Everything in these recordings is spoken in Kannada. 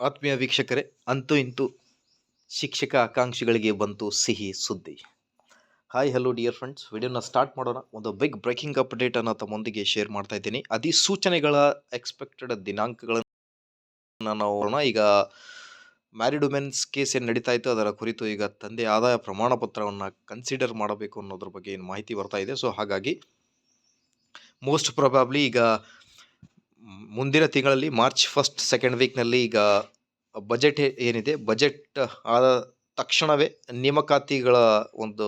ಆತ್ಮೀಯ ವೀಕ್ಷಕರೇ, ಅಂತೂ ಇಂತೂ ಶಿಕ್ಷಕ ಆಕಾಂಕ್ಷಿಗಳಿಗೆ ಬಂತು ಸಿಹಿ ಸುದ್ದಿ. ಹಾಯ್ ಹಲೋ ಡಿಯರ್ ಫ್ರೆಂಡ್ಸ್, ವಿಡಿಯೋನ ಸ್ಟಾರ್ಟ್ ಮಾಡೋಣ. ಒಂದು ಬಿಗ್ ಬ್ರೇಕಿಂಗ್ ಅಪ್ಡೇಟ್ ಅನ್ನು ತಮ್ಮೊಂದಿಗೆ ಶೇರ್ ಮಾಡ್ತಾ ಇದ್ದೀನಿ. ಅಧಿಸೂಚನೆಗಳ ಎಕ್ಸ್ಪೆಕ್ಟೆಡ್ ದಿನಾಂಕಗಳನ್ನು ನಾವು ಈಗ ಮ್ಯಾರಿಡ್ ವುಮೆನ್ಸ್ ಕೇಸ್ ಏನು ನಡೀತಾ ಇತ್ತು ಅದರ ಕುರಿತು ಈಗ ತಂದೆ ಆದಾಯ ಪ್ರಮಾಣ ಪತ್ರವನ್ನು ಕನ್ಸಿಡರ್ ಮಾಡಬೇಕು ಅನ್ನೋದ್ರ ಬಗ್ಗೆ ಏನು ಮಾಹಿತಿ ಬರ್ತಾ ಇದೆ. ಸೊ ಹಾಗಾಗಿ ಮೋಸ್ಟ್ ಪ್ರೊಬಾಬ್ಲಿ ಈಗ ಮುಂದಿನ ತಿಂಗಳಲ್ಲಿ ಮಾರ್ಚ್ 1st 2nd ವೀಕ್ನಲ್ಲಿ ಈಗ ಬಜೆಟ್ ಏನಿದೆ, ಬಜೆಟ್ ಆದ ತಕ್ಷಣವೇ ನೇಮಕಾತಿಗಳ ಒಂದು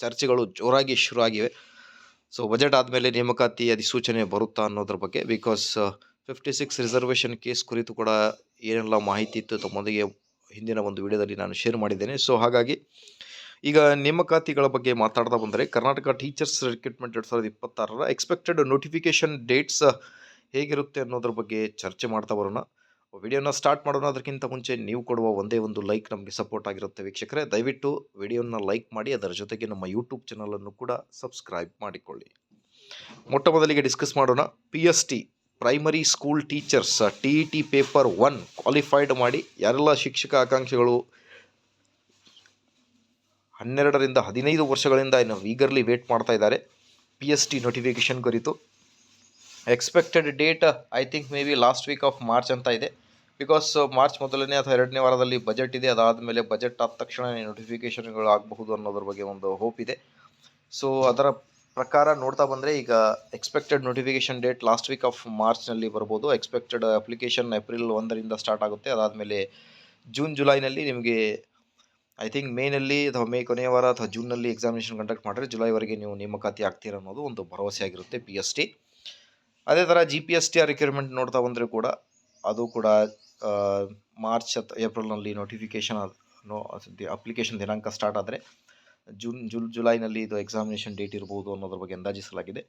ಚರ್ಚೆಗಳು ಜೋರಾಗಿ ಶುರು ಆಗಿವೆ. ಸೊ ಬಜೆಟ್ ಆದಮೇಲೆ ನೇಮಕಾತಿ ಅಧಿಸೂಚನೆ ಬರುತ್ತಾ ಅನ್ನೋದ್ರ ಬಗ್ಗೆ, ಬಿಕಾಸ್ 56 ರಿಸರ್ವೇಷನ್ ಕೇಸ್ ಕುರಿತು ಕೂಡ ಏನೆಲ್ಲ ಮಾಹಿತಿ ಇತ್ತು ತಮ್ಮೊಂದಿಗೆ ಹಿಂದಿನ ಒಂದು ವಿಡಿಯೋದಲ್ಲಿ ನಾನು ಶೇರ್ ಮಾಡಿದ್ದೇನೆ. ಸೊ ಹಾಗಾಗಿ ಈಗ ನೇಮಕಾತಿಗಳ ಬಗ್ಗೆ ಮಾತಾಡ್ತಾ ಬಂದರೆ, Karnataka teachers recruitment 2026 expected notification dates ಹೇಗಿರುತ್ತೆ ಅನ್ನೋದ್ರ ಬಗ್ಗೆ ಚರ್ಚೆ ಮಾಡ್ತಾ ಬರೋಣ. ವಿಡಿಯೋನ ಸ್ಟಾರ್ಟ್ ಮಾಡೋಣ. ಅದಕ್ಕಿಂತ ಮುಂಚೆ ನೀವು ಕೊಡುವ ಒಂದೇ ಒಂದು ಲೈಕ್ ನಮಗೆ ಸಪೋರ್ಟ್ ಆಗಿರುತ್ತೆ ವೀಕ್ಷಕರೇ. ದಯವಿಟ್ಟು ವಿಡಿಯೋನ ಲೈಕ್ ಮಾಡಿ, ಅದರ ಜೊತೆಗೆ ನಮ್ಮ ಯೂಟ್ಯೂಬ್ ಚಾನಲನ್ನು ಕೂಡ ಸಬ್ಸ್ಕ್ರೈಬ್ ಮಾಡಿಕೊಳ್ಳಿ. ಮೊಟ್ಟ ಮೊದಲಿಗೆ ಡಿಸ್ಕಸ್ ಮಾಡೋಣ. PST primary school teachers TET paper 1 qualified ಮಾಡಿ ಯಾರೆಲ್ಲ ಶಿಕ್ಷಕ ಆಕಾಂಕ್ಷಿಗಳು 12ರಿಂದ 15 ವರ್ಷಗಳಿಂದ ಇನ್ನು ಈಗರ್ಲಿ ವೇಟ್ ಮಾಡ್ತಾ ಇದ್ದಾರೆ PST ನೋಟಿಫಿಕೇಶನ್ ಕುರಿತು. Expected date I think may be last week of March ಅಂತ ಇದೆ. ಬಿಕಾಸ್ ಮಾರ್ಚ್ ಮೊದಲನೇ ಅಥವಾ 2ನೇ ವಾರದಲ್ಲಿ ಬಜೆಟ್ ಇದೆ. ಅದಾದಮೇಲೆ ಬಜೆಟ್ ಆದ ತಕ್ಷಣ ನೋಟಿಫಿಕೇಷನ್ಗಳು ಆಗಬಹುದು ಅನ್ನೋದ್ರ ಬಗ್ಗೆ ಒಂದು ಹೋಪ್ ಇದೆ. ಸೊ ಅದರ ಪ್ರಕಾರ ನೋಡ್ತಾ ಬಂದರೆ ಈಗ expected notification date last week of ಮಾರ್ಚ್ನಲ್ಲಿ ಬರ್ಬೋದು. ಎಕ್ಸ್ಪೆಕ್ಟೆಡ್ ಅಪ್ಲಿಕೇಶನ್ ಏಪ್ರಿಲ್ 1ರಿಂದ ಸ್ಟಾರ್ಟ್ ಆಗುತ್ತೆ. ಅದಾದಮೇಲೆ ಜೂನ್ ಜುಲೈನಲ್ಲಿ ನಿಮಗೆ ಐ ಥಿಂಕ್ ಮೇನಲ್ಲಿ ಅಥವಾ ಮೇ ಕೊನೆಯ ವಾರ ಅಥವಾ ಜೂನ್ನಲ್ಲಿ ಎಕ್ಸಾಮಿನೇಷನ್ ಕಂಡಕ್ಟ್ ಮಾಡಿದ್ರೆ ಜುಲೈವರೆಗೆ ನೀವು ನೇಮಕಾತಿ ಆಗ್ತೀರ ಅನ್ನೋದು ಒಂದು ಭರವಸೆ ಆಗಿರುತ್ತೆ PST. ಅದೇ ಥರ GPSTR ರಿಕ್ವೈರ್ಮೆಂಟ್ ನೋಡ್ತಾ ಬಂದರೆ ಕೂಡ ಅದು ಕೂಡ ಮಾರ್ಚ್ ಅಥವಾ ಏಪ್ರಿಲ್ನಲ್ಲಿ ನೋಟಿಫಿಕೇಷನ್ ಅಪ್ಲಿಕೇಶನ್ ದಿನಾಂಕ ಸ್ಟಾರ್ಟ್ ಆದರೆ ಜುಲೈನಲ್ಲಿ ಇದು ಎಕ್ಸಾಮಿನೇಷನ್ ಡೇಟ್ ಇರ್ಬೋದು ಅನ್ನೋದ್ರ ಬಗ್ಗೆ ಅಂದಾಜಿಸಲಾಗಿದೆ.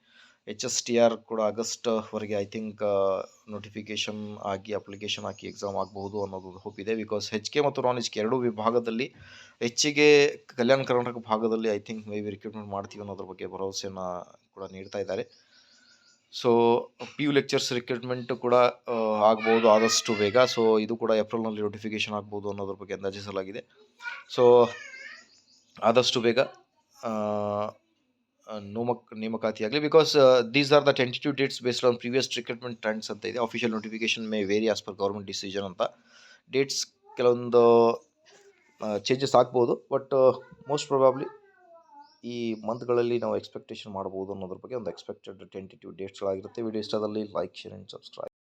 HSTR ಕೂಡ ಆಗಸ್ಟ್ವರೆಗೆ ಐ ಥಿಂಕ್ ನೋಟಿಫಿಕೇಷನ್ ಆಗಿ ಅಪ್ಲಿಕೇಶನ್ ಹಾಕಿ ಎಕ್ಸಾಮ್ ಆಗಬಹುದು ಅನ್ನೋದು ಹೋಪ್ ಇದೆ. ಬಿಕಾಸ್ HK ಮತ್ತು ನಾನ್ HK ಎರಡೂ ವಿಭಾಗದಲ್ಲಿ ಹೆಚ್ಚಿಗೆ ಕಲ್ಯಾಣ ಕರ್ನಾಟಕ ಭಾಗದಲ್ಲಿ I think may be recruitment ಮಾಡ್ತೀವಿ ಅನ್ನೋದ್ರ ಬಗ್ಗೆ ಭರವಸೆಯನ್ನು ಕೂಡ ನೀಡ್ತಾ ಇದ್ದಾರೆ. ಸೊ PU ಲೆಕ್ಚರ್ಸ್ ರಿಕ್ರೂಟ್ಮೆಂಟ್ ಕೂಡ ಆಗ್ಬೋದು ಆದಷ್ಟು ಬೇಗ. ಸೊ ಇದು ಕೂಡ ಏಪ್ರಿಲ್ನಲ್ಲಿ ನೋಟಿಫಿಕೇಷನ್ ಆಗ್ಬೋದು ಅನ್ನೋದ್ರ ಬಗ್ಗೆ ಅಂದಾಜಿಸಲಾಗಿದೆ. ಸೊ ಆದಷ್ಟು ಬೇಗ ನೇಮಕಾತಿ ಆಗಲಿ. Because these are the tentative dates based on previous recruitment trends ಅಂತ ಇದೆ. Official notification may vary as per government decision ಅಂತ. ಡೇಟ್ಸ್ ಕೆಲವೊಂದು ಚೇಂಜಸ್ ಆಗ್ಬೋದು, ಬಟ್ ಮೋಸ್ಟ್ ಪ್ರೊಬಾಬ್ಲಿ ಈ ಮಂತ್ಗಳಲ್ಲಿ ನಾವು ಎಕ್ಸ್ಪೆಕ್ಟೇಷನ್ ಮಾಡ್ಬೋದು ಅನ್ನೋದ್ರ ಬಗ್ಗೆ ಒಂದು ಎಕ್ಸ್ಪೆಕ್ಟೆಡ್ ಟೆಂಟೇಟಿವ್ ಡೇಟ್ಸ್ಗಳಾಗಿರುತ್ತೆ. ವಿಡಿಯೋ ಇಷ್ಟದಲ್ಲಿ ಲೈಕ್, ಶೇರ್ ಆ್ಯಂಡ್ ಸಬ್ಸ್ಕ್ರೈಬ್.